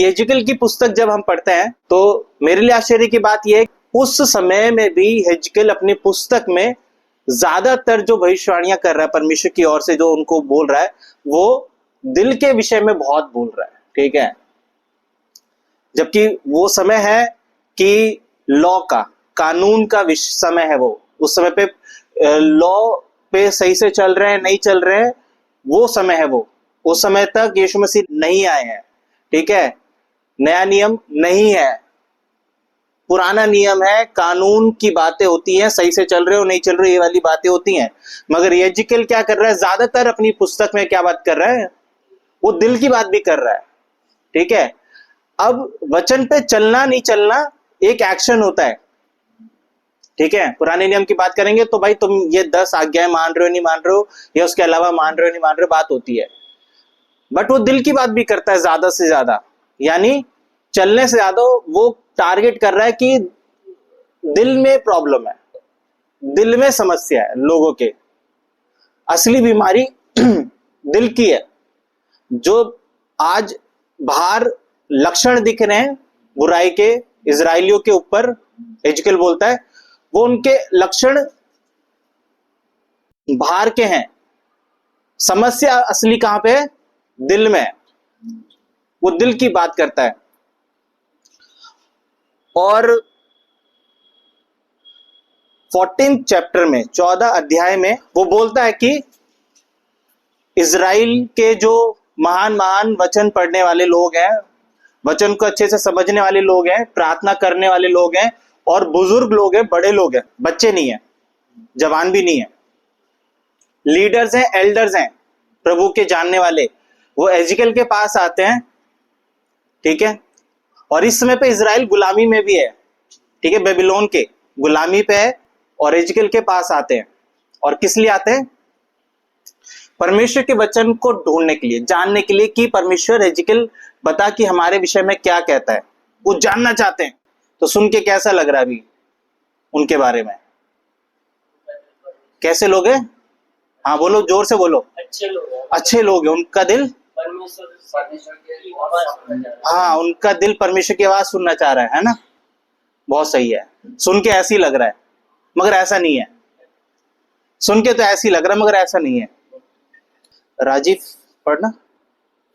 हेजकेल की पुस्तक जब हम पढ़ते हैं तो मेरे लिए आश्चर्य की बात यह है, उस समय में भी हेजकेल अपनी पुस्तक में ज्यादातर जो भविष्यवाणियां कर रहा है परमेश्वर की ओर से, जो उनको बोल रहा है, वो दिल के विषय में बहुत बोल रहा है। ठीक है, जबकि वो समय है कि लॉ का, कानून का समय है। वो उस समय पे लॉ पे सही से चल रहे हैं नहीं चल रहे हैं, वो समय है। वो उस समय तक यीशु मसीह नहीं आए हैं। ठीक है, नया नियम नहीं है, पुराना नियम है, कानून की बातें होती हैं, सही से चल रहे हो नहीं चल रहे, ये वाली बातें होती हैं। मगर हेजकेल क्या कर रहा है, ज्यादातर अपनी पुस्तक में क्या बात कर रहा है, वो दिल की बात भी कर रहा है। ठीक है, अब वचन पे चलना नहीं चलना एक एक्शन होता है। ठीक है, पुराने नियम की बात करेंगे तो भाई तुम ये 10 आज्ञाएं मान रहे हो नहीं मान रहे हो, या उसके अलावा मान रहे हो नहीं मान रहे हो, बात होती है। बट वो दिल की बात भी करता है ज्यादा से ज्यादा, यानी चलने से ज्यादा वो टारगेट कर रहा है कि दिल में प्रॉब्लम है, दिल में समस्या है लोगों के, असली बीमारी दिल की है। जो आज बाहर लक्षण दिख रहे हैं बुराई के इजराइलियों के ऊपर, हेजकेल बोलता है वो उनके लक्षण बाहर के हैं, समस्या असली कहां पे है, दिल में है। वो दिल की बात करता है। और 14 चैप्टर में, 14 अध्याय में वो बोलता है कि इजराइल के जो महान महान वचन पढ़ने वाले लोग हैं, वचन को अच्छे से समझने वाले लोग हैं, प्रार्थना करने वाले लोग हैं, और बुजुर्ग लोग हैं, बड़े लोग हैं, बच्चे नहीं है, जवान भी नहीं है, लीडर्स हैं, एल्डर्स हैं, प्रभु के जानने वाले, वो हेजकेल के पास आते हैं। ठीक है, और इस समय पे इजराइल गुलामी में भी है। ठीक है, बेबीलोन के गुलामी पे है, और हेजकेल के पास आते हैं। और किस लिए आते हैं, परमेश्वर के वचन को ढूंढने के लिए, जानने के लिए कि परमेश्वर हेजकेल बता कि हमारे विषय में क्या कहता है, वो जानना चाहते हैं। तो सुन के कैसा लग रहा है अभी उनके बारे में, कैसे लोग हैं? हाँ बोलो, जोर से बोलो। अच्छे लोग हैं, अच्छे लोग हैं, उनका दिल हाँ, उनका दिल परमेश्वर की आवाज सुनना चाह रहा है ना। बहुत सही है, सुन के ऐसे ही लग रहा है, मगर ऐसा नहीं है। सुन के तो ऐसे ही लग रहा है, मगर ऐसा नहीं है। राजीव पढ़ना।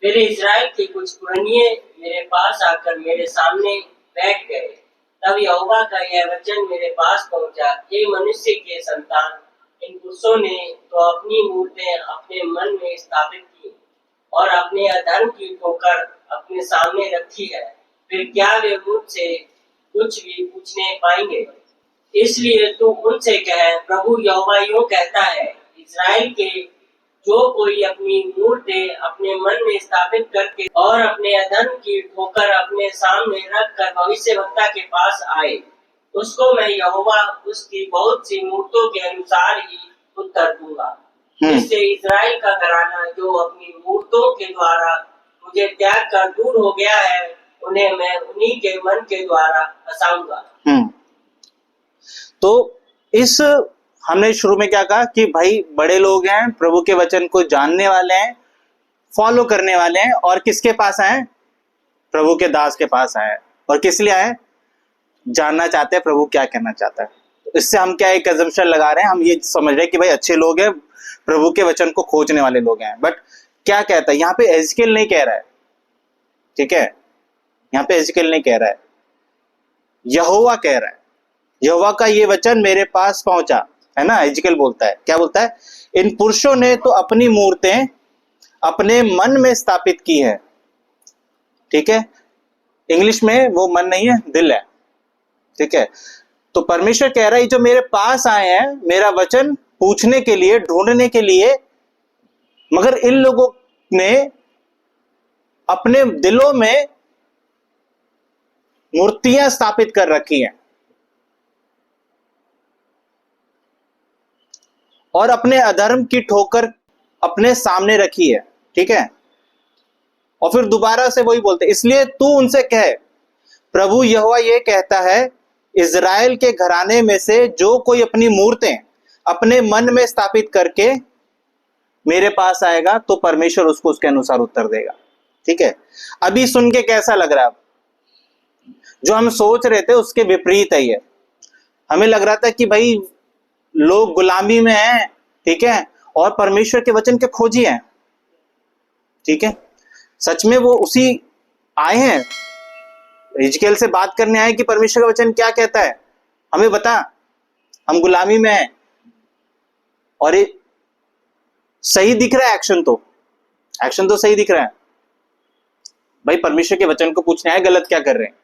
फिर इजराइल के कुछ पुरनिये मेरे पास आकर मेरे सामने बैठ गए। तब यहोवा का यह वचन मेरे पास पहुंचा, हे मनुष्य के संतान, इन पुरुषों ने तो अपनी मूर्तें अपने मन में स्थापित की और अपने अधर्म की ठोकर अपने सामने रखी है। फिर क्या वे मुझसे कुछ भी पूछने पाएंगे? इसलिए तू उनसे कह, प्रभु यहोवा यूं कहता है, इजराइल के जो कोई अपनी मूर्तें अपने मन में स्थापित करके और अपने अधर्म की ठोकर अपने सामने रख कर भविष्यवक्ता के पास आए, उसको मैं यहोवा उसकी बहुत सी मूर्तों के अनुसार ही उत्तर दूंगा। इससे इजराइल का घराना जो अपनी मूर्तों के द्वारा मुझे त्याग कर दूर हो गया है, उन्हें मैं उन्हीं के मन के द्वारा हंसाऊंगा। तो इस हमने शुरू में क्या कहा कि भाई बड़े लोग हैं, प्रभु के वचन को जानने वाले हैं, फॉलो करने वाले हैं, और किसके पास आए, प्रभु के दास के पास आए। और किस लिए आए, जानना चाहते हैं प्रभु क्या कहना चाहता है। इससे हम क्या एक अजम्पशन लगा रहे हैं, हम ये समझ रहे हैं कि भाई अच्छे लोग हैं, प्रभु के वचन को खोजने वाले लोग हैं। बट क्या कहता है यहाँ पे, हेजकेल नहीं कह रहा है। ठीक है, यहाँ पे हेजकेल नहीं कह रहा है, यहोवा कह रहा है। यहोवा का ये वचन मेरे पास पहुंचा, है ना। हेजकेल बोलता है, क्या बोलता है, इन पुरुषों ने तो अपनी मूर्तें अपने मन में स्थापित की है। ठीक है, इंग्लिश में वो मन नहीं है, दिल है। ठीक है, तो परमेश्वर कह रहा है जो मेरे पास आए हैं मेरा वचन पूछने के लिए, ढूंढने के लिए, मगर इन लोगों ने अपने दिलों में मूर्तियां स्थापित कर रखी हैं और अपने अधर्म की ठोकर अपने सामने रखी है। ठीक है, और फिर दोबारा से वही बोलते, इसलिए तू उनसे कहे, प्रभु यहोवा ये कहता है, इजराइल के घराने में से जो कोई अपनी मूर्तें अपने मन में स्थापित करके मेरे पास आएगा तो परमेश्वर उसको उसके अनुसार उत्तर देगा। ठीक है, अभी सुन के कैसा लग रहा है? जो हम सोच रहे थे उसके विपरीत है ये। हमें लग रहा था कि भाई लोग गुलामी में हैं, ठीक है, और परमेश्वर के वचन के खोजी हैं, ठीक है। सच में वो उसी आए हैं, हिजकेल से बात करने आए कि परमेश्वर का वचन क्या कहता है, हमें बता, हम गुलामी में हैं। और ये सही दिख रहा है, एक्शन तो सही दिख रहा है। भाई परमेश्वर के वचन को पूछने आए, गलत क्या कर रहे हैं?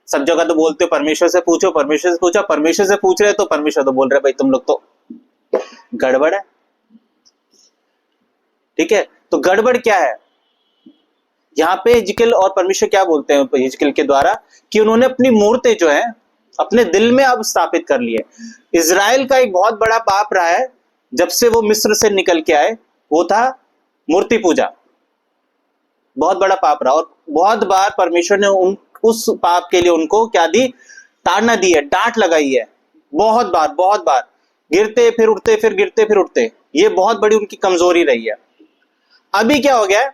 सब जगह तो बोलते हो परमेश्वर से पूछो, परमेश्वर से पूछो, परमेश्वर से पूछ रहे तो परमेश्वर तो बोल रहे भाई तुम लोग तो गड़बड़ है, ठीक है। तो गड़बड़ क्या है यहाँ पे? हिजकेल और परमेश्वर क्या बोलते हैं हिजकेल के द्वारा कि उन्होंने अपनी मूर्तें जो है अपने दिल में अब स्थापित कर ली है। इजराइल का एक बहुत बड़ा पाप रहा है जब से वो मिस्र से निकल के आए, वो था मूर्ति पूजा, बहुत बड़ा पाप रहा। और बहुत बार परमेश्वर ने उस पाप के लिए उनको क्या दी? ताड़ना दी है, डांट लगाई है, बहुत बार गिरते फिर उठते, फिर गिरते फिर उठते। ये बहुत बड़ी उनकी कमजोरी रही है। अभी क्या हो गया?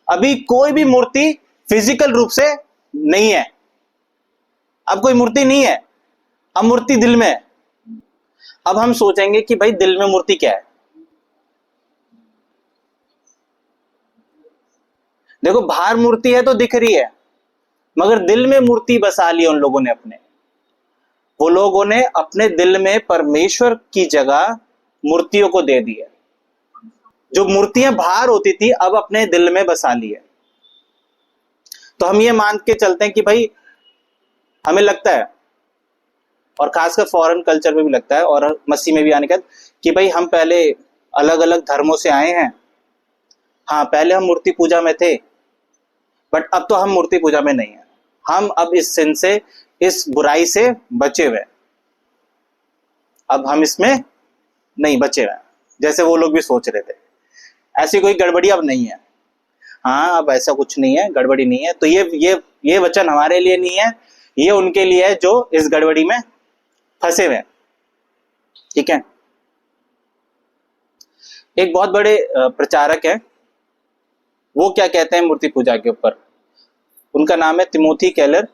अभी कोई भी मूर्ति फिजिकल रूप से नहीं है, अब कोई मूर्ति नहीं है, अब मूर्ति दिल में है। अब हम सोचेंगे कि भाई दिल में मूर्ति क्या है? देखो बाहर मूर्ति है तो दिख रही है, मगर दिल में मूर्ति बसा ली उन लोगों ने अपने। वो लोगों ने अपने दिल में परमेश्वर की जगह मूर्तियों को दे दी है। जो मूर्तियां बाहर होती थी अब अपने दिल में बसा ली है। तो हम ये मान के चलते हैं कि भाई हमें लगता है, और खासकर फॉरेन कल्चर में भी लगता है और मसीह में भी आने के बाद, कि भाई हम पहले अलग अलग धर्मों से आए हैं। हाँ पहले हम मूर्ति पूजा में थे, बट अब तो हम मूर्ति पूजा में नहीं है। हम अब इस सिन से, इस बुराई से बचे हुए, अब हम इसमें नहीं बचे हुए जैसे वो लोग भी सोच रहे थे। ऐसी कोई गड़बड़ी अब नहीं है। हाँ अब ऐसा कुछ नहीं है, गड़बड़ी नहीं है। तो ये वचन हमारे लिए नहीं है, ये उनके लिए है जो इस गड़बड़ी में फंसे हुए हैं, ठीक है। एक बहुत बड़े प्रचारक है, वो क्या कहते हैं मूर्ति पूजा के ऊपर? उनका नाम है तिमोथी केलर।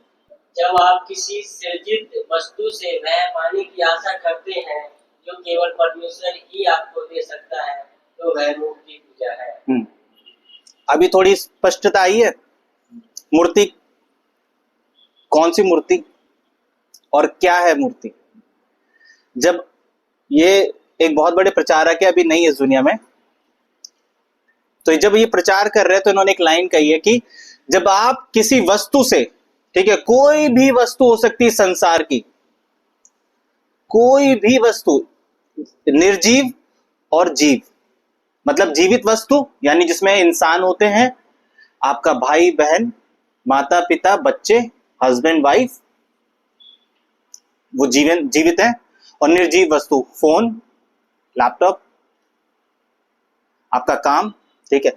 जब आप किसी सृजित वस्तु से वह पाने की आशा करते हैं जो केवल परमेश्वर ही आपको दे सकता है, तो वह मूर्ति पूजा है। अभी थोड़ी स्पष्टता आई है। मूर्ति कौन सी मूर्ति और क्या है मूर्ति? जब ये एक बहुत बड़े प्रचारक है, अभी नहीं इस दुनिया में, तो जब ये प्रचार कर रहे हैं तो इन्होंने एक लाइन कही है कि जब आप किसी वस्तु से, ठीक है, कोई भी वस्तु हो सकती है संसार की, कोई भी वस्तु, निर्जीव और जीव, मतलब जीवित वस्तु यानी जिसमें इंसान होते हैं, आपका भाई बहन, माता पिता, बच्चे, हस्बैंड वाइफ, वो जीवित है। और निर्जीव वस्तु फोन, लैपटॉप, आपका काम, ठीक है।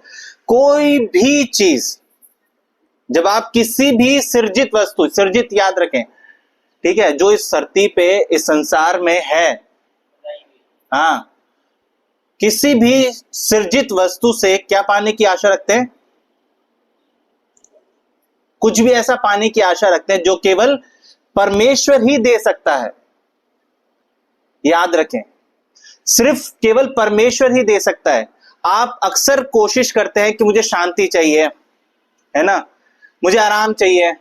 कोई भी चीज, जब आप किसी भी सृजित वस्तु, सृजित याद रखें, ठीक है, जो इस धरती पे, इस संसार में है, हाँ, किसी भी सृजित वस्तु से क्या पाने की आशा रखते हैं? कुछ भी ऐसा पाने की आशा रखते हैं जो केवल परमेश्वर ही दे सकता है। याद रखें, सिर्फ केवल परमेश्वर ही दे सकता है। आप अक्सर कोशिश करते हैं कि मुझे शांति चाहिए, है ना, मुझे आराम चाहिए,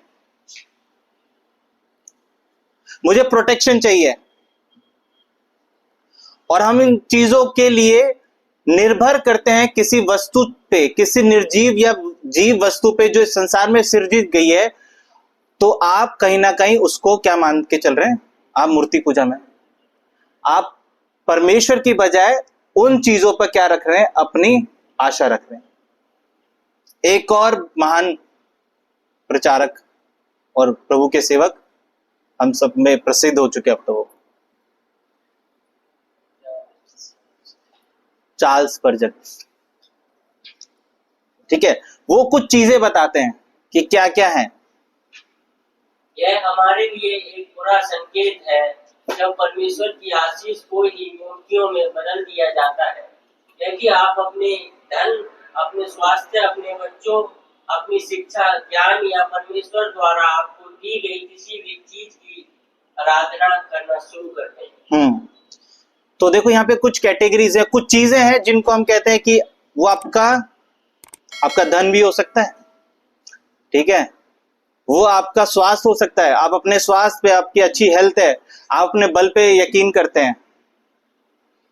मुझे प्रोटेक्शन चाहिए, और हम इन चीजों के लिए निर्भर करते हैं किसी वस्तु पे, किसी निर्जीव या जीव वस्तु पे जो इस संसार में सृजित गई है। तो आप कहीं ना कहीं उसको क्या मान के चल रहे हैं? आप मूर्ति पूजा में, आप परमेश्वर की बजाय उन चीजों पर क्या रख रहे हैं? अपनी आशा रख रहे हैं। एक और महान प्रचारक और प्रभु के सेवक हम सब में प्रसिद्ध हो चुके, अब तो वो चार्ल्स स्पर्जन, ठीक है। वो कुछ चीजें बताते हैं कि क्या क्या है। यह हमारे लिए एक बुरा संकेत है जब परमेश्वर की आशीष को ही मूर्तियों में बदल दिया जाता है। यदि आप अपने धन अपने स्वास्थ्य, अपने बच्चों, अपनी शिक्षा, ज्ञान या परमेश्वर द्वारा आपको दी गई किसी भी चीज की आराधना करना शुरू कर दें। तो देखो यहाँ पे कुछ कैटेगरीज है, कुछ चीजें हैं जिनको हम कहते हैं कि वो आपका धन भी हो सकता है, ठीक है, वो आपका स्वास्थ्य हो सकता है, आप अपने स्वास्थ्य पे, आपकी अच्छी हेल्थ है, आप अपने बल पे यकीन करते हैं,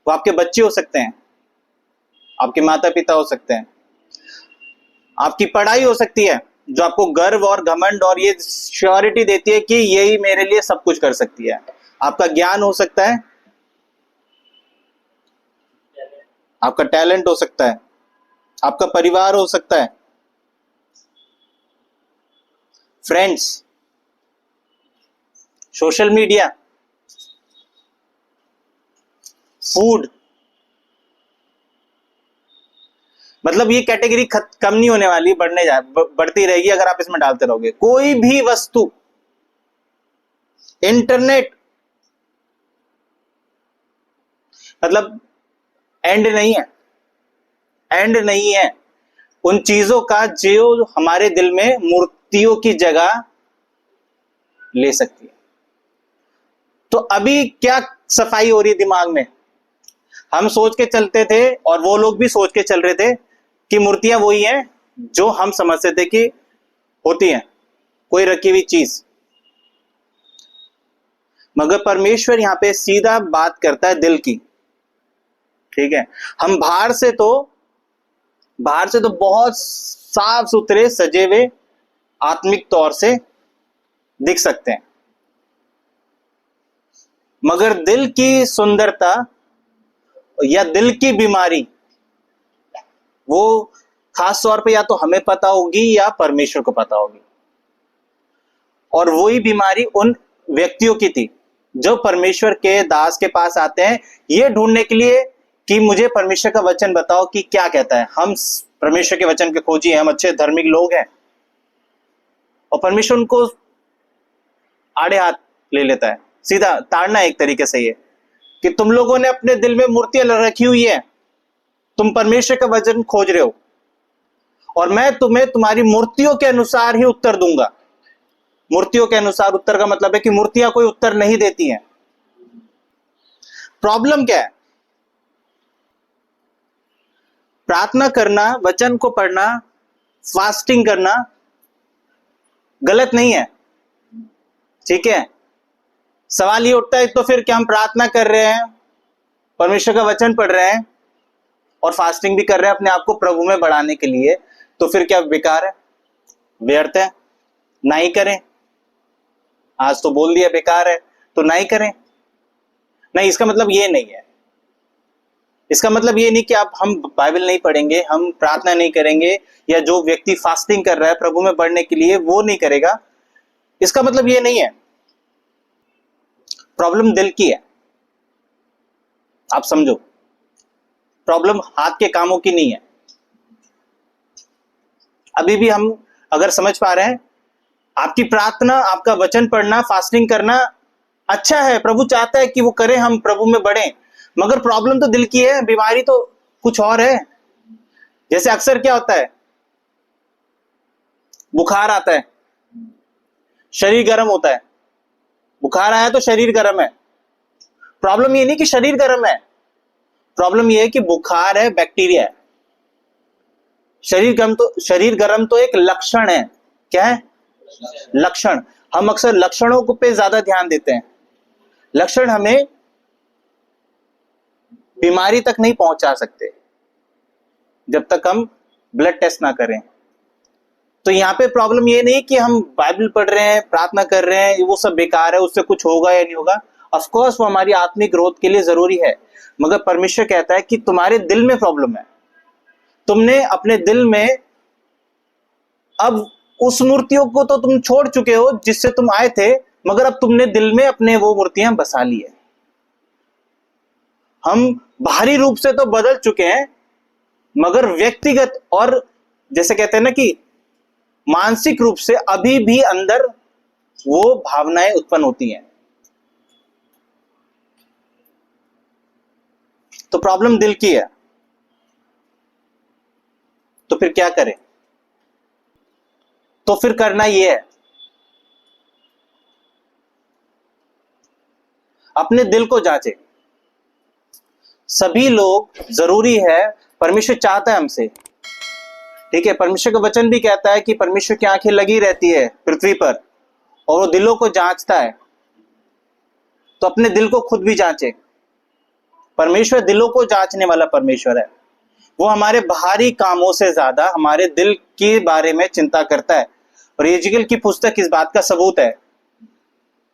वो आपके बच्चे हो सकते हैं, आपके माता पिता हो सकते हैं, आपकी पढ़ाई हो सकती है जो आपको गर्व और घमंड और ये श्योरिटी देती है कि यही मेरे लिए सब कुछ कर सकती है, आपका ज्ञान हो सकता है, आपका टैलेंट हो सकता है, आपका परिवार हो सकता है, फ्रेंड्स, सोशल मीडिया, फूड, मतलब ये कैटेगरी कम नहीं होने वाली, बढ़ती रहेगी अगर आप इसमें डालते रहोगे। कोई भी वस्तु, इंटरनेट, मतलब एंड नहीं है, एंड नहीं है उन चीजों का जो हमारे दिल में मूर्तियों की जगह ले सकती है। तो अभी क्या सफाई हो रही है दिमाग में? हम सोच के चलते थे और वो लोग भी सोच के चल रहे थे कि मूर्तियां वही हैं जो हम समझते थे कि होती हैं, कोई रखी हुई चीज। मगर परमेश्वर यहां पे सीधा बात करता है दिल की, ठीक है। हम बाहर से तो बहुत साफ सुथरे सजे हुए आत्मिक तौर से दिख सकते हैं, मगर दिल की सुंदरता या दिल की बीमारी वो खास तौर पे या तो हमें पता होगी या परमेश्वर को पता होगी। और वही बीमारी उन व्यक्तियों की थी जो परमेश्वर के दास के पास आते हैं ये ढूंढने के लिए कि मुझे परमेश्वर का वचन बताओ कि क्या कहता है। हम परमेश्वर के वचन के खोजी हैं, हम अच्छे धार्मिक लोग हैं, और परमेश्वर उनको आड़े हाथ ले लेता है, सीधा ताड़ना एक तरीके से ये कि तुम लोगों ने अपने दिल में मूर्तियां रखी हुई है, तुम परमेश्वर का वचन खोज रहे हो और मैं तुम्हें तुम्हारी मूर्तियों के अनुसार ही उत्तर दूंगा। मूर्तियों के अनुसार उत्तर का मतलब है कि मूर्तियां कोई उत्तर नहीं देती हैं। प्रॉब्लम क्या है? प्रार्थना करना, वचन को पढ़ना, फास्टिंग करना गलत नहीं है, ठीक है। सवाल ये उठता है तो फिर क्या हम प्रार्थना कर रहे हैं, परमेश्वर का वचन पढ़ रहे हैं और फास्टिंग भी कर रहे हैं अपने आप को प्रभु में बढ़ाने के लिए, तो फिर क्या बेकार है, व्यर्थ है? ना ही करें, आज तो बोल दिया बेकार है तो ना ही करें। नहीं, इसका मतलब ये नहीं है, इसका मतलब ये नहीं कि आप हम बाइबल नहीं पढ़ेंगे, हम प्रार्थना नहीं करेंगे, या जो व्यक्ति फास्टिंग कर रहा है प्रभु में बढ़ने के लिए वो नहीं करेगा, इसका मतलब ये नहीं है। प्रॉब्लम दिल की है, आप समझो, प्रॉब्लम हाथ के कामों की नहीं है। अभी भी हम अगर समझ पा रहे हैं, आपकी प्रार्थना, आपका वचन पढ़ना, फास्टिंग करना अच्छा है, प्रभु चाहता है कि वो करें, हम प्रभु में बढ़ें, मगर प्रॉब्लम तो दिल की है, बीमारी तो कुछ और है। जैसे अक्सर क्या होता है, बुखार आता है, शरीर गर्म होता है, बुखार आया तो शरीर गर्म है। प्रॉब्लम ये नहीं कि शरीर गर्म है, प्रॉब्लम ये है कि बुखार है, बैक्टीरिया है। शरीर गर्म तो एक लक्षण है। क्या है? लक्षण। हम अक्सर लक्षणों को पे ज्यादा ध्यान देते हैं, लक्षण हमें बीमारी तक नहीं पहुंचा सकते जब तक हम ब्लड टेस्ट ना करें। तो यहां पे प्रॉब्लम ये नहीं कि हम बाइबल पढ़ रहे हैं, प्रार्थना कर रहे हैं, वो सब बेकार है, उससे कुछ होगा या नहीं होगा। ऑफ कोर्स वो हमारी आत्मिक ग्रोथ के लिए जरूरी है, मगर परमेश्वर कहता है कि तुम्हारे दिल में प्रॉब्लम है, तुमने अपने दिल में अब उस मूर्तियों को तो तुम छोड़ चुके हो जिससे तुम आए थे, मगर अब तुमने दिल में अपने वो मूर्तियां बसा ली है। हम बाहरी रूप से तो बदल चुके हैं, मगर व्यक्तिगत और जैसे कहते हैं ना कि मानसिक रूप से अभी भी अंदर वो भावनाएं उत्पन्न होती हैं। तो प्रॉब्लम दिल की है। तो फिर क्या करें? तो फिर करना ये है, अपने दिल को जांचे। सभी लोग, जरूरी है, परमेश्वर चाहता है हमसे, ठीक है, परमेश्वर का वचन भी कहता है कि परमेश्वर की आंखें लगी रहती है पृथ्वी पर और वो दिलों को जांचता है। तो अपने दिल को खुद भी जांचे। परमेश्वर दिलों को जांचने वाला परमेश्वर है। वो हमारे बाहरी कामों से ज्यादा हमारे दिल के बारे में चिंता करता है। और यहेजकेल की पुस्तक इस बात का सबूत है।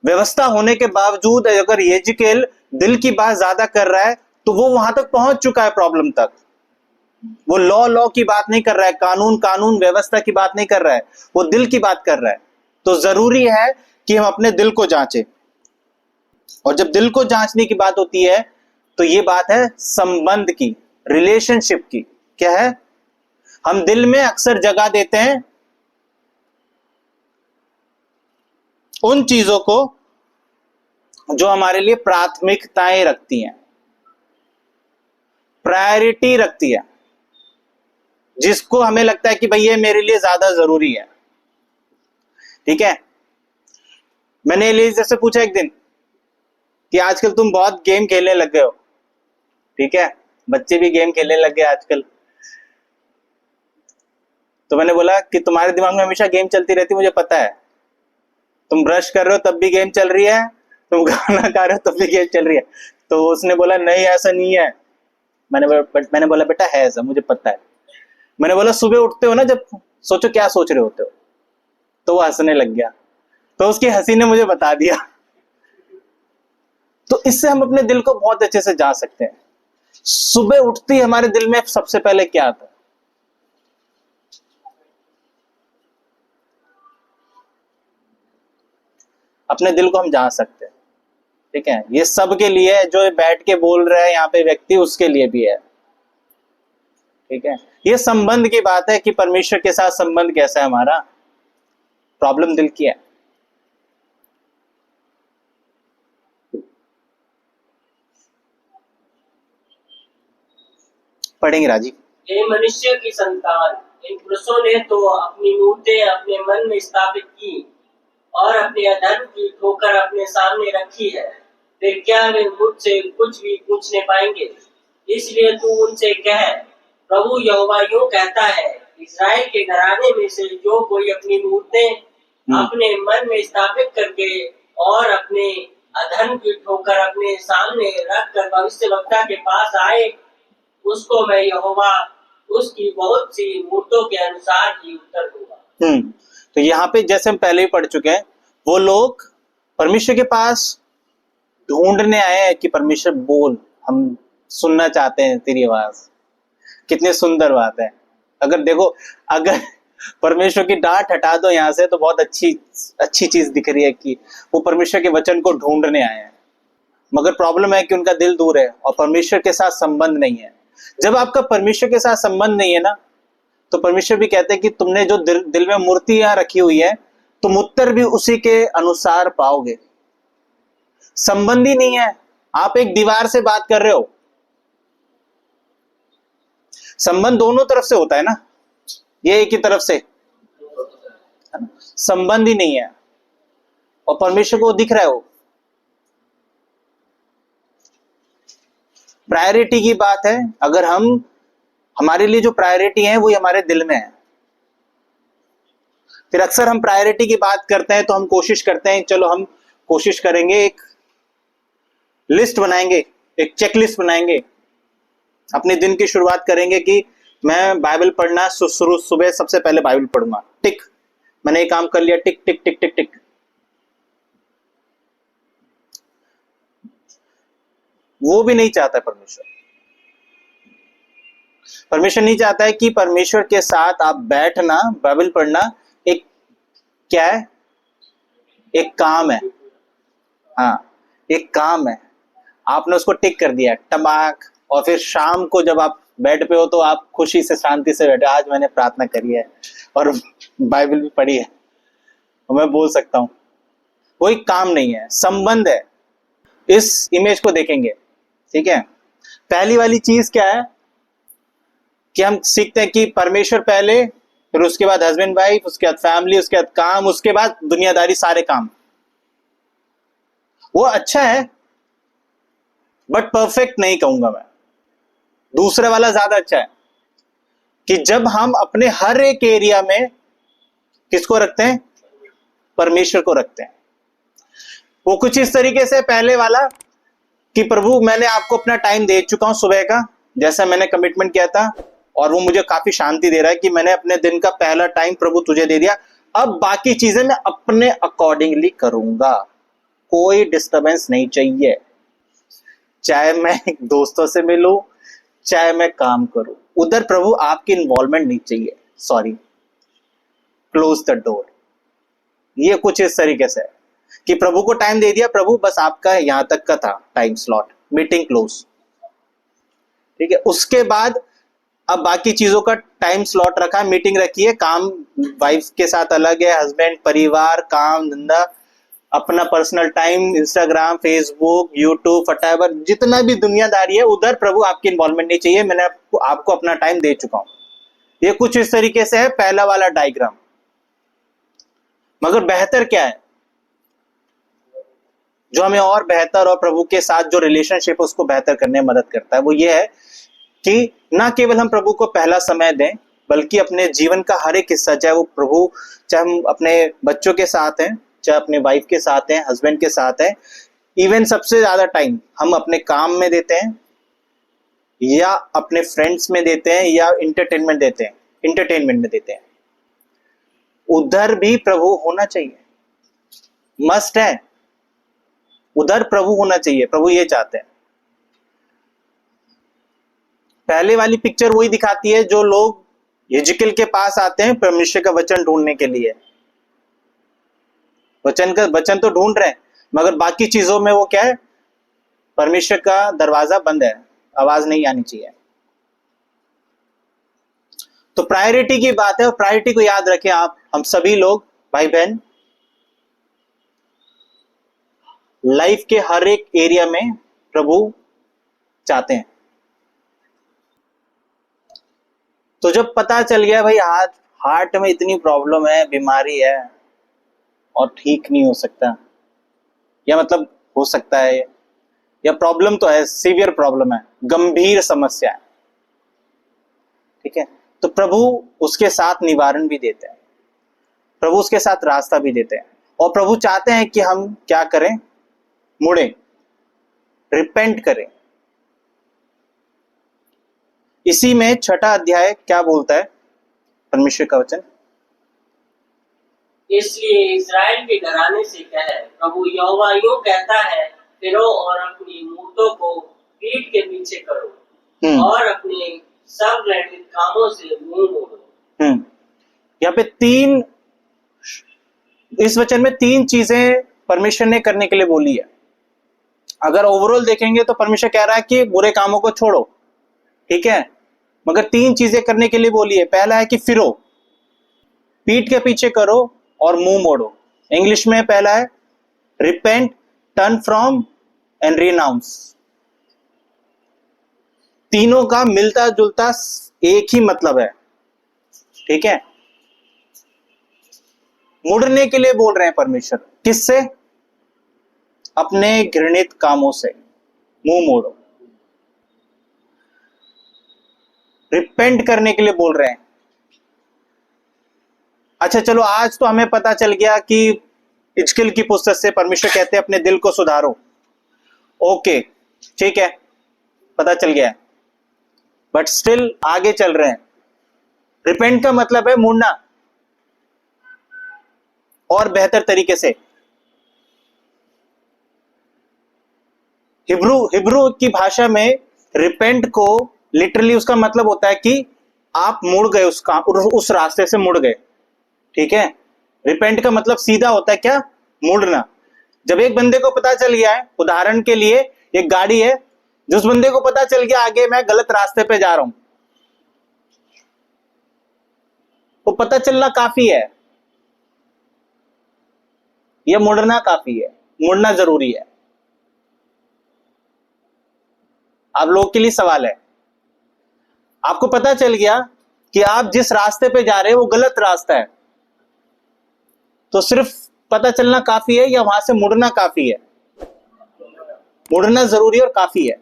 व्यवस्था होने के बावजूद अगर यहेजकेल दिल की बात ज्यादा कर रहा है तो वो वहां तक पहुंच चुका है, प्रॉब्लम तक। वो लॉ की बात नहीं कर रहा है, कानून व्यवस्था की बात नहीं कर रहा है, वो दिल की बात कर रहा है। तो जरूरी है कि हम अपने दिल को जांचें। और जब दिल को जांचने की बात होती है तो ये बात है संबंध की, रिलेशनशिप की। क्या है? हम दिल में अक्सर जगह देते हैं उन चीजों को जो हमारे लिए प्राथमिकताएं रखती हैं, प्रायोरिटी रखती है, जिसको हमें लगता है कि भाई ये मेरे लिए ज्यादा जरूरी है। ठीक है, मैंने एलिजा से पूछा एक दिन कि आजकल तुम बहुत गेम खेलने लग गए हो, ठीक है, बच्चे भी गेम खेलने लग गए आजकल। तो मैंने बोला कि तुम्हारे दिमाग में हमेशा गेम चलती रहती, मुझे पता है। तुम ब्रश कर रहे हो तब भी गेम चल रही है, तुम खाना खा रहे हो तब भी गेम चल रही है। तो उसने बोला नहीं ऐसा नहीं है। मैंने बोला बेटा है ऐसा, मुझे पता है। मैंने बोला सुबह उठते हो ना, जब सोचो क्या सोच रहे होते हो। तो वो हंसने लग गया। तो उसकी हंसी ने मुझे बता दिया। तो इससे हम अपने दिल को बहुत अच्छे से जान सकते हैं। सुबह उठते ही हमारे दिल में सबसे पहले क्या आता है? अपने दिल को हम जान सकते हैं। ठीक है, ये सबके लिए है, जो बैठ के बोल रहा है यहाँ पे व्यक्ति, उसके लिए भी है। ठीक है, ये संबंध की बात है कि परमेश्वर के साथ संबंध कैसा है हमारा। प्रॉब्लम दिल की है। पढ़ेंगे राजी। हे मनुष्य की संतान, इन पुरुषों ने तो अपनी मूर्तें अपने मन में स्थापित की और अपने अधर्म की ठोकर अपने सामने रखी है। फिर क्या वे मुझसे कुछ भी पूछने पाएंगे? इसलिए तू उनसे कह, प्रभु यहोवा यूं कहता है, इस्राएल के घराने में से जो कोई अपनी मूर्तें अपने मन में स्थापित करके और अपने अधर्म की ठोकर अपने सामने रख कर भविष्यवक्ता के पास आए, उसको मैं यहोवा उसकी बहुत सी मूर्तों के अनुसार ही उत्तर दूंगा। तो यहाँ पे जैसे हम पहले ही पढ़ चुके हैं, वो लोग परमेश्वर के पास ढूंढने आए हैं कि परमेश्वर बोल, हम सुनना चाहते हैं तेरी आवाज। कितनी सुंदर बात है। अगर देखो, अगर परमेश्वर की डांट हटा दो यहाँ से तो बहुत अच्छी चीज दिख रही है कि वो परमेश्वर के वचन को ढूंढने आए हैं। मगर प्रॉब्लम है कि उनका दिल दूर है और परमेश्वर के साथ संबंध नहीं है। जब आपका परमेश्वर के साथ संबंध नहीं है ना, तो परमेश्वर भी कहते हैं कि तुमने जो दिल में मूर्ति यहां रखी हुई है, तुम उत्तर भी उसी के अनुसार पाओगे। संबंध ही नहीं है, आप एक दीवार से बात कर रहे हो। संबंध दोनों तरफ से होता है ना, ये एक ही तरफ से, संबंध ही नहीं है। और परमेश्वर को दिख रहा है वो। प्रायोरिटी की बात है। अगर हमारे लिए जो प्रायोरिटी है वो हमारे दिल में है। फिर अक्सर हम प्रायोरिटी की बात करते हैं तो हम कोशिश करते हैं, चलो हम कोशिश करेंगे, एक लिस्ट बनाएंगे, एक चेकलिस्ट बनाएंगे, अपने दिन की शुरुआत करेंगे कि मैं बाइबल पढ़ना सुबह सबसे पहले बाइबल पढ़ूंगा, टिक, मैंने ये काम कर लिया, टिक टिक टिक टिक टिक। वो भी नहीं चाहता परमेश्वर। परमेश्वर नहीं चाहता है कि परमेश्वर के साथ आप बैठना, बाइबल पढ़ना एक क्या है, एक काम है। हाँ, एक काम है। आपने उसको टिक कर दिया टमाक, और फिर शाम को जब आप बेड पे हो तो आप खुशी से शांति से बैठे, आज मैंने प्रार्थना करी है और बाइबल भी पढ़ी है और मैं बोल सकता हूं। कोई काम नहीं है, संबंध है। इस इमेज को देखेंगे, ठीक है। पहली वाली चीज क्या है कि हम सीखते हैं कि परमेश्वर पहले, फिर उसके बाद हस्बैंड वाइफ, उसके बाद फैमिली, उसके बाद काम, उसके बाद दुनियादारी, सारे काम। वो अच्छा है बट परफेक्ट नहीं कहूंगा मैं। दूसरे वाला ज्यादा अच्छा है कि जब हम अपने हर एक एरिया में किसको रखते हैं? परमेश्वर को रखते हैं। वो कुछ इस तरीके से पहले वाला कि प्रभु मैंने आपको अपना टाइम दे चुका हूं सुबह का, जैसा मैंने कमिटमेंट किया था, और वो मुझे काफी शांति दे रहा है कि मैंने अपने दिन का पहला टाइम प्रभु तुझे दे दिया। अब बाकी चीजें मैं अपने अकॉर्डिंगली करूंगा, कोई डिस्टरबेंस नहीं चाहिए। चाहे मैं दोस्तों से मिलूं, चाहे मैं काम करूं, उधर प्रभु आपकी इन्वॉल्वमेंट नहीं चाहिए। Sorry, close the door. ये कुछ इस तरीके से है कि प्रभु को टाइम दे दिया, प्रभु बस आपका यहां तक का था टाइम स्लॉट, मीटिंग क्लोज, ठीक है। उसके बाद अब बाकी चीजों का टाइम स्लॉट रखा, मीटिंग रखी है, काम वाइफ के साथ अलग है, हस्बैंड, परिवार, काम धंधा, अपना personal time, Instagram, Facebook, YouTube, फटावर, जितना भी दुनियादारी है, उधर प्रभु आपकी इन्वॉल्वमेंट नहीं चाहिए। मैंने आपको अपना टाइम दे चुका हूं। ये कुछ इस तरीके से है पहला वाला डायग्राम। मगर बेहतर क्या है, जो हमें और बेहतर और प्रभु के साथ जो रिलेशनशिप उसको बेहतर करने में मदद करता है, वो ये है कि ना केवल हम प्रभु को पहला समय दें, बल्कि अपने जीवन का हर एक हिस्सा, चाहे वो प्रभु, चाहे हम अपने बच्चों के साथ हैं, चाहे अपने वाइफ के साथ हैं, हस्बैंड के साथ हैं, इवन सबसे ज्यादा टाइम हम अपने काम में देते हैं, या अपने फ्रेंड्स में देते हैं, या एंटरटेनमेंट में देते हैं, उधर भी प्रभु होना चाहिए। मस्ट है, उधर प्रभु होना चाहिए। प्रभु ये चाहते हैं। पहले वाली पिक्चर वही दिखाती है जो लोग हिजकिय्याह के पास आते हैं परमेश्वर का वचन ढूंढने के लिए। वचन तो ढूंढ रहे हैं, मगर बाकी चीजों में वो क्या है, परमेश्वर का दरवाजा बंद है, आवाज नहीं आनी चाहिए। तो प्रायोरिटी की बात है, और प्रायोरिटी को याद रखें आप, हम सभी लोग भाई बहन, लाइफ के हर एक एरिया में प्रभु चाहते हैं। तो जब पता चल गया भाई हार्ट में इतनी प्रॉब्लम है, बीमारी है और ठीक नहीं हो सकता, या मतलब हो सकता है, या प्रॉब्लम तो है, सीवियर प्रॉब्लम है, गंभीर समस्या है, ठीक है, तो प्रभु उसके साथ निवारण भी देते हैं, प्रभु उसके साथ रास्ता भी देते हैं। और प्रभु चाहते हैं कि हम क्या करें, मुड़े, रिपेंट करें। इसी में 6वां अध्याय क्या बोलता है परमेश्वर का वचन? इसलिए इस्राएल के घराने से कह, प्रभु यहोवा यूं कहता है, फिरो और अपनी मूर्तों को पीठ के पीछे करो और अपने सब घृणित कामों से मुंह मोड़ो। यहाँ पे इस वचन में 3 चीजें परमेश्वर ने करने के लिए बोली है। अगर ओवरऑल देखेंगे तो परमेश्वर कह रहा है कि बुरे कामों को छोड़ो, ठीक है, मगर 3 चीजें करने के लिए बोली है। पहला है कि फिरो, पीठ के पीछे करो और मुंह मोड़ो। इंग्लिश में पहला है repent, turn from and renounce. तीनों का मिलता जुलता एक ही मतलब है, ठीक है। मुड़ने के लिए बोल रहे हैं परमेश्वर, किससे? अपने घृणित कामों से मुंह मोड़ो। रिपेंट करने के लिए बोल रहे हैं। अच्छा चलो, आज तो हमें पता चल गया कि हिजकिय्याह की पुस्तक से परमेश्वर कहते हैं अपने दिल को सुधारो। ओके, ठीक है, पता चल गया है, बट स्टिल आगे चल रहे हैं। रिपेंट का मतलब है मुड़ना, और बेहतर तरीके से। हिब्रू की भाषा में रिपेंट को लिटरली उसका मतलब होता है कि आप मुड़ गए, उस रास्ते से मुड़ गए, ठीक है। रिपेंट का मतलब सीधा होता है क्या? मुड़ना। जब एक बंदे को पता चल गया है, उदाहरण के लिए एक गाड़ी है, जिस बंदे को पता चल गया आगे मैं गलत रास्ते पे जा रहा हूं, तो पता चलना काफी है, यह मुड़ना काफी है, मुड़ना जरूरी है। आप लोगों के लिए सवाल है, आपको पता चल गया कि आप जिस रास्ते पे जा रहे हैं वो गलत रास्ता है, तो सिर्फ पता चलना काफी है या वहां से मुड़ना काफी है? मुड़ना जरूरी और काफी है।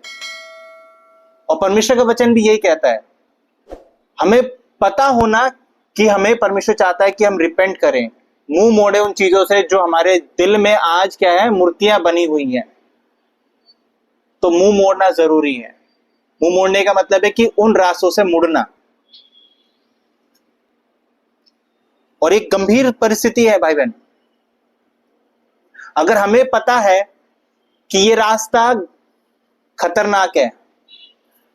और परमेश्वर का वचन भी यही कहता है, हमें पता होना कि हमें परमेश्वर चाहता है कि हम रिपेंट करें, मुंह मोड़े उन चीजों से जो हमारे दिल में आज क्या है, मूर्तियां बनी हुई हैं। तो मुंह मोड़ना जरूरी है। मुंह मोड़ने का मतलब है कि उन रास्तों से मुड़ना। और एक गंभीर परिस्थिति है भाई बहन, अगर हमें पता है कि ये रास्ता खतरनाक है,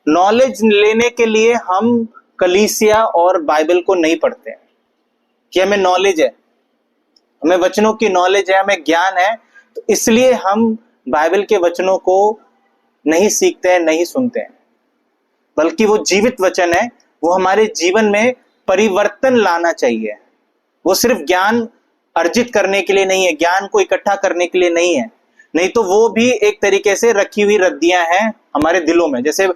नॉलेज लेने के लिए हम कलीसिया और बाइबल को नहीं पढ़ते, कि हमें नॉलेज है, हमें वचनों की नॉलेज है, हमें ज्ञान है, तो इसलिए हम बाइबल के वचनों को नहीं सीखते हैं, नहीं सुनते हैं। बल्कि वो जीवित वचन है, वो हमारे जीवन में परिवर्तन लाना चाहिए। वो सिर्फ ज्ञान अर्जित करने के लिए नहीं है, ज्ञान को इकट्ठा करने के लिए नहीं है, नहीं तो वो भी एक तरीके से रखी हुई रद्दियां हैं हमारे दिलों में। जैसे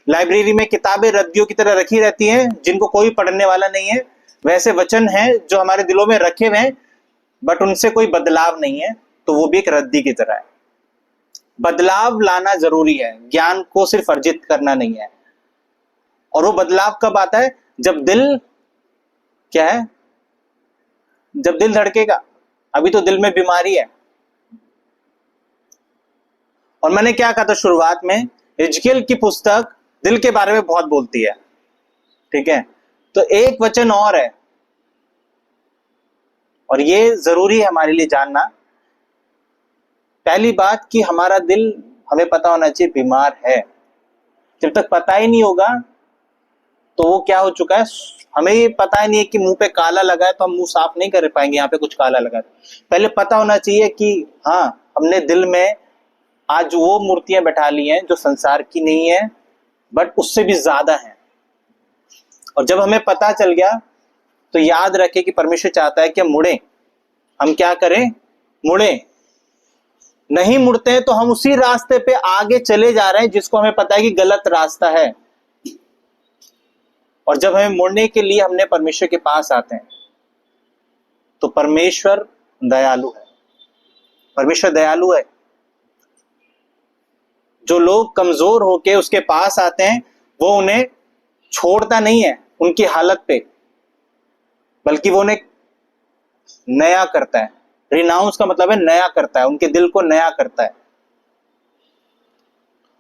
लाइब्रेरी में किताबें रद्दियों की तरह रखी रहती हैं जिनको कोई पढ़ने वाला नहीं है, वैसे वचन हैं जो हमारे दिलों में रखे हुए हैं बट उनसे कोई बदलाव नहीं है, तो वो भी एक रद्दी की तरह है। बदलाव लाना जरूरी है, ज्ञान को सिर्फ अर्जित करना नहीं है। और वो बदलाव कब आता है? जब दिल क्या है, जब दिल धड़केगा। अभी तो दिल में बीमारी है। और मैंने क्या कहा था शुरुआत में, हिजकिय्याह की पुस्तक दिल के बारे में बहुत बोलती है, ठीक है। तो एक वचन और है, और ये जरूरी है हमारे लिए जानना। पहली बात कि हमारा दिल, हमें पता होना चाहिए, बीमार है। जब तक पता ही नहीं होगा तो वो क्या हो चुका है, हमें ये पता ही नहीं है कि मुंह पे काला लगा है तो हम मुंह साफ नहीं कर पाएंगे, यहाँ पे कुछ काला लगा है। पहले पता होना चाहिए कि हाँ, हमने दिल में आज वो मूर्तियां बैठा ली हैं जो संसार की नहीं है बट उससे भी ज्यादा है। और जब हमें पता चल गया तो याद रखें कि परमेश्वर चाहता है कि हम मुड़े। हम क्या करें? मुड़े। नहीं मुड़ते हैं तो हम उसी रास्ते पे आगे चले जा रहे हैं जिसको हमें पता है कि गलत रास्ता है। और जब हमें मुड़ने के लिए हमने परमेश्वर के पास आते हैं तो परमेश्वर दयालु है। परमेश्वर दयालु है। जो लोग कमजोर होके उसके पास आते हैं वो उन्हें छोड़ता नहीं है उनकी हालत पे, बल्कि वो उन्हें नया करता है। रिनाउंस का मतलब है नया करता है, उनके दिल को नया करता है।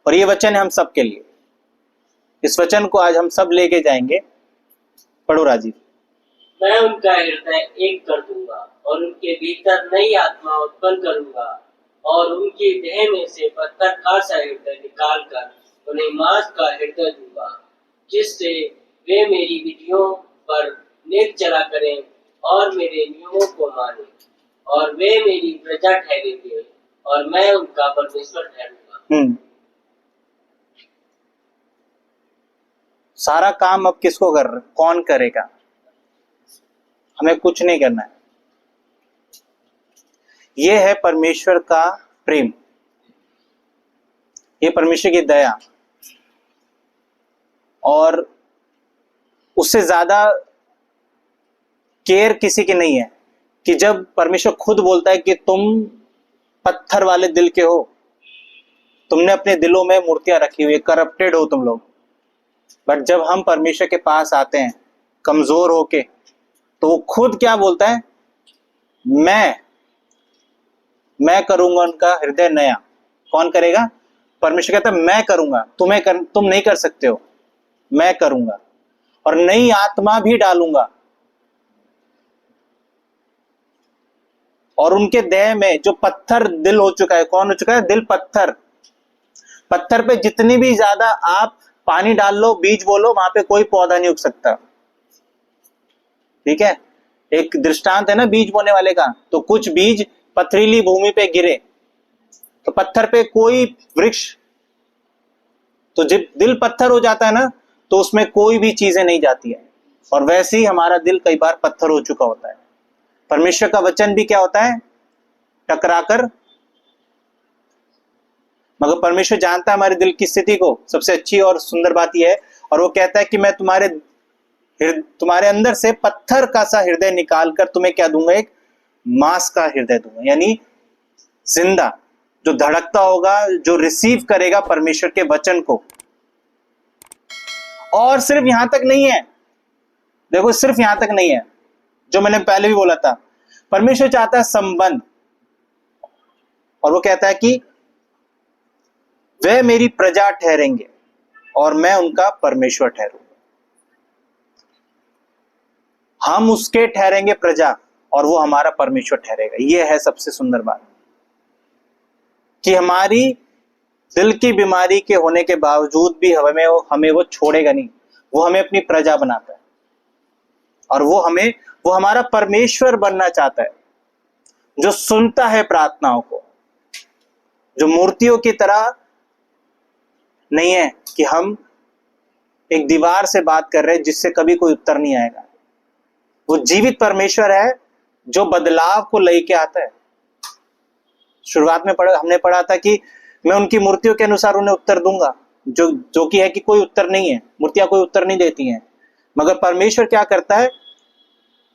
और ये वचन है हम सब के लिए। इस वचन को आज हम सब लेके जाएंगे। पढ़ो राजीव। मैं उनका हृदय एक कर दूंगा और उनके भीतर नई आत्मा उत्पन्न करूंगा और उनकी देह में से पत्थर का सा हृदय निकाल कर उन्हें मांस का हृदय दूंगा, जिससे वे मेरी विधियों पर नेक चला करें और मेरे नियमों को माने, और वे मेरी प्रजा ठहरेंगे और मैं उनका परमेश्वर ठहरूंगा। सारा काम अब किसको कौन करेगा? हमें कुछ नहीं करना है। ये है परमेश्वर का प्रेम, ये परमेश्वर की दया। और उससे ज्यादा केयर किसी की नहीं है कि जब परमेश्वर खुद बोलता है कि तुम पत्थर वाले दिल के हो, तुमने अपने दिलों में मूर्तियां रखी हुई, करप्टेड हो तुम लोग। बट जब हम परमेश्वर के पास आते हैं कमजोर होके, तो वो खुद क्या बोलता है? मैं करूंगा उनका हृदय नया। कौन करेगा? परमेश्वर कहता है मैं करूंगा, तुम नहीं कर सकते हो, मैं करूंगा। और नई आत्मा भी डालूंगा और उनके देह में जो पत्थर दिल हो चुका है, कौन हो चुका है? दिल पत्थर। पत्थर पे जितनी भी ज्यादा आप पानी डाल लो, बीज बोलो, वहां पे कोई पौधा नहीं उग सकता, ठीक है। एक दृष्टांत है ना बीज बोने वाले का, तो कुछ बीज पथरीली भूमि पे गिरे तो पत्थर पे कोई वृक्ष, तो जब दिल पत्थर हो जाता है ना तो उसमें कोई भी चीजें नहीं जाती है। और वैसे ही हमारा दिल कई बार पत्थर हो चुका होता है। परमेश्वर का वचन भी क्या होता है? टकराकर, मगर परमेश्वर जानता है हमारे दिल की स्थिति को। सबसे अच्छी और सुंदर बात यह है, और वो कहता है कि मैं तुम्हारे अंदर से पत्थर का सा हृदय निकाल कर तुम्हें क्या दूंगा, एक मांस का हृदय दूंगा, यानी जिंदा, जो धड़कता होगा, जो रिसीव करेगा परमेश्वर के वचन को। और सिर्फ यहां तक नहीं है, देखो सिर्फ यहां तक नहीं है, जो मैंने पहले भी बोला था, परमेश्वर चाहता है संबंध। और वो कहता है कि वे मेरी प्रजा ठहरेंगे और मैं उनका परमेश्वर ठहरूंगा। हम उसके ठहरेंगे प्रजा और वो हमारा परमेश्वर ठहरेगा। यह है सबसे सुंदर बात, कि हमारी दिल की बीमारी के होने के बावजूद भी हमें वो छोड़ेगा नहीं। वो हमें अपनी प्रजा बनाता है और वो हमारा परमेश्वर बनना चाहता है, जो सुनता है प्रार्थनाओं को, जो मूर्तियों की तरह नहीं है कि हम एक दीवार से बात कर रहे हैं जिससे कभी कोई उत्तर नहीं आएगा। वो जीवित परमेश्वर है जो बदलाव को लेके आता है। शुरुआत में हमने पढ़ा था कि मैं उनकी मूर्तियों के अनुसार उन्हें उत्तर दूंगा, जो कि है कि कोई उत्तर नहीं है, मूर्तियां कोई उत्तर नहीं देती हैं। मगर परमेश्वर क्या करता है,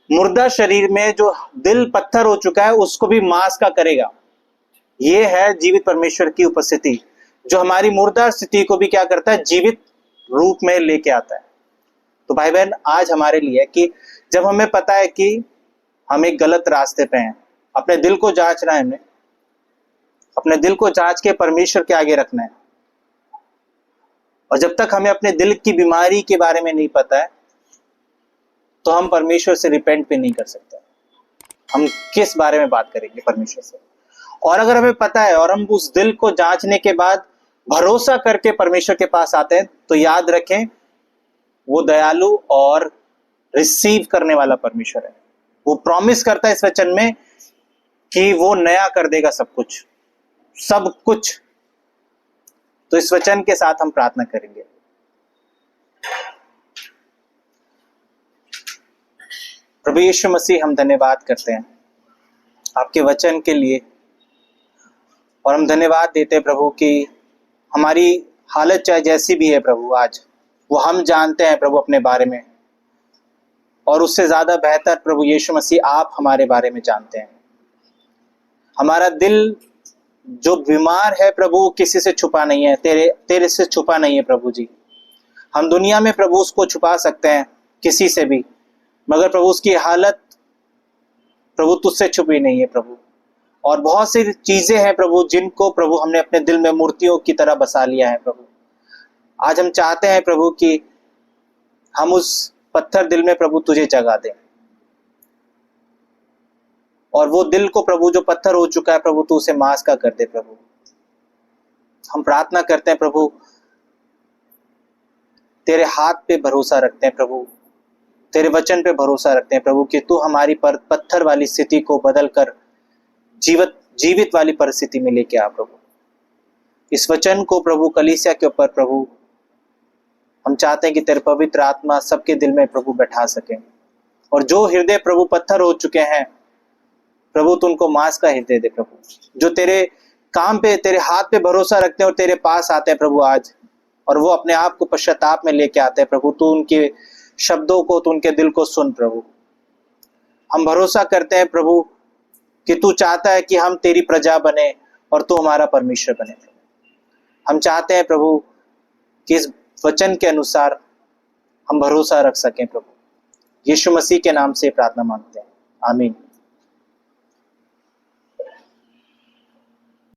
मुर्दा शरीर में जो दिल पत्थर हो चुका है उसको भी मांस का करेगा। ये है जीवित परमेश्वर की उपस्थिति, जो हमारी मुर्दा स्थिति को भी क्या करता है, जीवित रूप में लेके आता है। तो भाई बहन, आज हमारे लिए कि जब हमें पता है कि हम एक गलत रास्ते पे हैं, अपने दिल को जांचना है, हमें अपने दिल को जांच के परमेश्वर के आगे रखना है। और जब तक हमें अपने दिल की बीमारी के बारे में नहीं पता है तो हम परमेश्वर से रिपेंट भी नहीं कर सकते। हम किस बारे में बात करेंगे परमेश्वर से? और अगर हमें पता है और हम उस दिल को जांचने के बाद भरोसा करके परमेश्वर के पास आते हैं, तो याद रखें वो दयालु और रिसीव करने वाला परमेश्वर है। वो प्रॉमिस करता है इस वचन में कि वो नया कर देगा सब कुछ, सब कुछ। तो इस वचन के साथ हम प्रार्थना करेंगे। प्रभु यीशु मसीह, हम धन्यवाद करते हैं आपके वचन के लिए, और हम धन्यवाद देते हैं प्रभु कि हमारी हालत चाहे जैसी भी है प्रभु, आज वो हम जानते हैं प्रभु अपने बारे में, और उससे ज्यादा बेहतर प्रभु यीशु मसीह आप हमारे बारे में जानते हैं। हमारा दिल जो बीमार है प्रभु, किसी से छुपा नहीं है, तेरे से छुपा नहीं है प्रभु जी। हम दुनिया में प्रभु उसको छुपा सकते हैं किसी से भी, मगर प्रभु उसकी हालत प्रभु तुझसे छुपी नहीं है प्रभु। और बहुत सी चीजें हैं प्रभु जिनको प्रभु हमने अपने दिल में मूर्तियों की तरह बसा लिया है प्रभु। आज हम चाहते हैं प्रभु कि हम उस पत्थर दिल में प्रभु तुझे जगा दें, और वो दिल को प्रभु जो पत्थर हो चुका है प्रभु, तू उसे मांस का कर दे प्रभु। हम प्रार्थना करते हैं प्रभु, तेरे हाथ पे भरोसा रखते हैं प्रभु, तेरे वचन पे भरोसा रखते हैं प्रभु कि तू हमारी पत्थर वाली स्थिति को बदल कर जीवित वाली परिस्थिति में लेके आ प्रभु। इस वचन को प्रभु कलीसिया के ऊपर प्रभु हम चाहते हैं कि तेरे पवित्र आत्मा सबके दिल में प्रभु बैठा सके, और जो हृदय प्रभु पत्थर हो चुके हैं प्रभु, तू उनको मांस का हृदय दे प्रभु। जो तेरे काम पे, तेरे हाथ पे भरोसा रखते हैं और तेरे पास आते हैं प्रभु आज, और वो अपने आप को पश्चाताप में लेके आते हैं प्रभु, तू उनके शब्दों को, तू उनके दिल को सुन प्रभु। हम भरोसा करते हैं प्रभु कि तू चाहता है कि हम तेरी प्रजा बने और तू हमारा परमेश्वर बने। हम चाहते हैं प्रभु कि इस वचन के अनुसार हम भरोसा रख सकें प्रभु। यीशु मसीह के नाम से प्रार्थना मांगते हैं, आमीन।